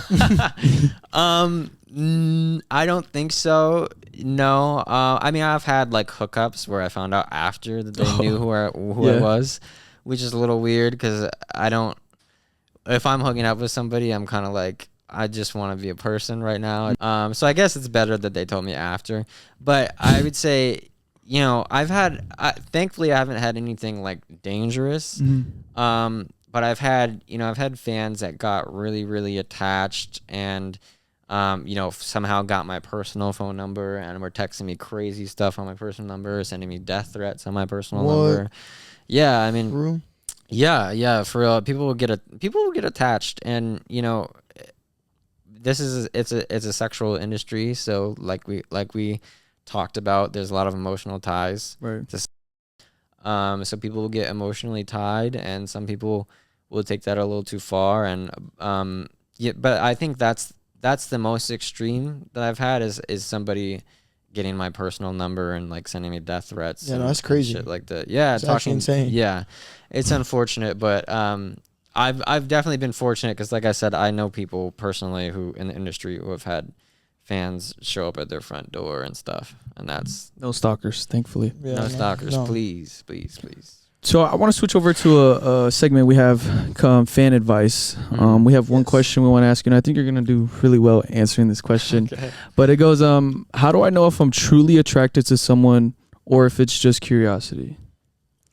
Speaker 1: I don't think so. No. I mean, I've had like hookups where I found out after that they knew who I was, which is a little weird because I don't. If I'm hooking up with somebody, I'm kind of like, I just want to be a person right now. So I guess it's better that they told me after. But I would say, you know, thankfully I haven't had anything like dangerous. But I've had fans that got really, really attached and, you know, somehow got my personal phone number and were texting me crazy stuff on my personal number, sending me death threats on my personal number. Yeah, I mean,
Speaker 3: True.
Speaker 1: yeah, for real. People will get attached, and you know, it's a sexual industry. So like we talked about, there's a lot of emotional ties.
Speaker 2: right?
Speaker 1: So people will get emotionally tied, and some people will take that a little too far. And yeah, but I think that's the most extreme that I've had is somebody getting my personal number and like sending me death threats.
Speaker 3: Yeah, no, that's crazy.
Speaker 1: Shit like that. Yeah,
Speaker 3: it's actually insane.
Speaker 1: Yeah, it's unfortunate, but I've definitely been fortunate because, like I said, I know people personally who in the industry who have had fans show up at their front door and stuff, and that's
Speaker 2: No stalkers, thankfully.
Speaker 3: Yeah,
Speaker 1: no stalkers.
Speaker 3: no.
Speaker 1: Please.
Speaker 2: So I want to switch over to a segment we have called fan advice. We have one
Speaker 3: Yes.
Speaker 2: question we want to ask you, and I think you're gonna do really well answering this question.
Speaker 1: Okay.
Speaker 2: But it goes, how do I know if I'm truly attracted to someone or if it's just curiosity?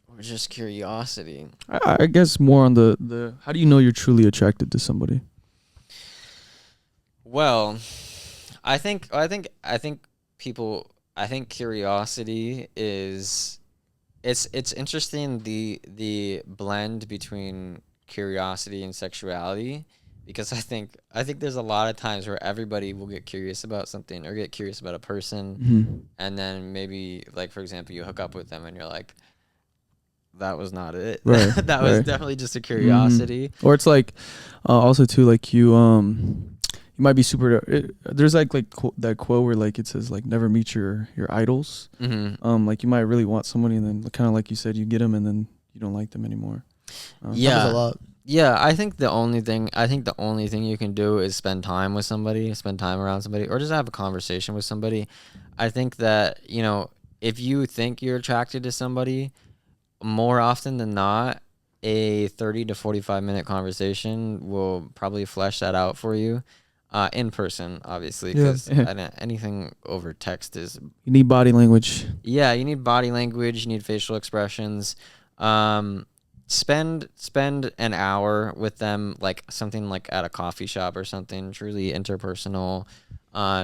Speaker 1: Or just curiosity.
Speaker 2: I guess more on the how do you know you're truly attracted to somebody?
Speaker 1: Well, I think curiosity is it's interesting the blend between curiosity and sexuality, because I think there's a lot of times where everybody will get curious about something or get curious about a person, and then maybe, like, for example, you hook up with them and you're like, that was not it.
Speaker 2: Right,
Speaker 1: That was
Speaker 2: right.
Speaker 1: definitely just a curiosity.
Speaker 2: Or it's like also too, like you might be super there's like that quote where like it says like never meet your idols. Like you might really want somebody and then kind of like you said, you get them and then you don't like them anymore.
Speaker 3: Happens a
Speaker 1: Yeah.
Speaker 3: lot.
Speaker 1: Yeah, I think the only thing you can do is spend time with somebody, spend time around somebody, or just have a conversation with somebody. I think that, you know, if you think you're attracted to somebody, more often than not, a 30 to 45 minute conversation will probably flesh that out for you. In person, obviously, because anything over text is...
Speaker 2: You need body language.
Speaker 1: Yeah, you need body language, you need facial expressions. Spend an hour with them, like something like at a coffee shop or something, truly interpersonal,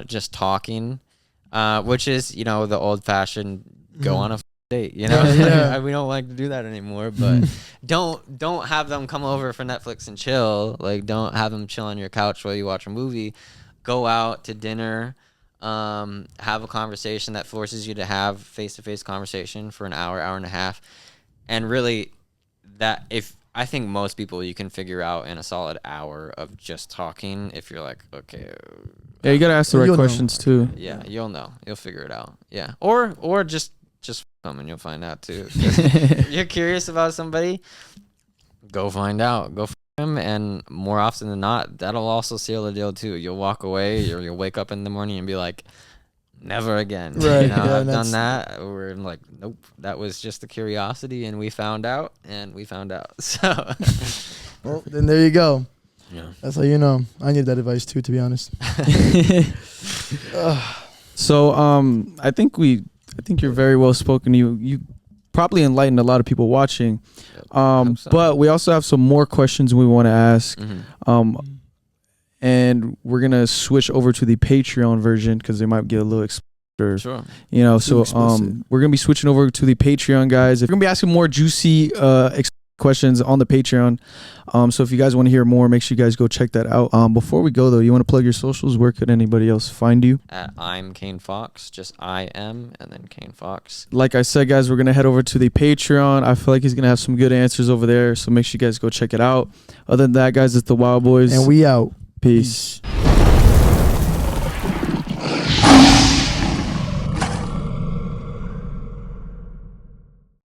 Speaker 1: just talking, which is, you know, the old-fashioned go on a date, you know.
Speaker 3: Yeah.
Speaker 1: We don't like to do that anymore, but don't have them come over for Netflix and chill. Like, don't have them chill on your couch while you watch a movie. Go out to dinner, have a conversation that forces you to have face-to-face conversation for an hour and a half. And really, I think most people you can figure out in a solid hour of just talking, if you're like, okay.
Speaker 2: Yeah, you gotta ask the right
Speaker 3: You'll know.
Speaker 2: questions too.
Speaker 1: Yeah, you'll know. You'll figure it out. Yeah. Or just f them and you'll find out too. If you're curious about somebody, go find out. Go f them, and more often than not, that'll also seal the deal too. You'll walk away, or you'll wake up in the morning and be like, never again.
Speaker 3: Right,
Speaker 1: You know,
Speaker 3: yeah,
Speaker 1: I've done
Speaker 3: that's-
Speaker 1: that. We're like, nope, that was just a curiosity, and we found out. So
Speaker 3: Well, then there you go.
Speaker 1: yeah.
Speaker 3: That's how you know. I need that advice too, to be honest.
Speaker 2: So I think you're very well spoken. You probably enlightened a lot of people watching.
Speaker 1: hope so.
Speaker 2: But we also have some more questions we want to ask. And we're gonna switch over to the Patreon version because they might get a little explicit.
Speaker 1: Sure.
Speaker 2: You know,
Speaker 3: Too
Speaker 2: so
Speaker 3: explicit.
Speaker 2: we're gonna be switching over to the Patreon, guys. We're gonna be asking more juicy questions on the Patreon. So if you guys want to hear more, make sure you guys go check that out. Before we go though, you want to plug your socials? Where could anybody else find you?
Speaker 1: At I'm Kane Fox, just I am and then Kane Fox.
Speaker 2: Like I said, guys, we're gonna head over to the Patreon. I feel like he's gonna have some good answers over there, so make sure you guys go check it out. Other than that, guys, it's the Wild Boys.
Speaker 3: And we out.
Speaker 2: Peace.
Speaker 3: Peace.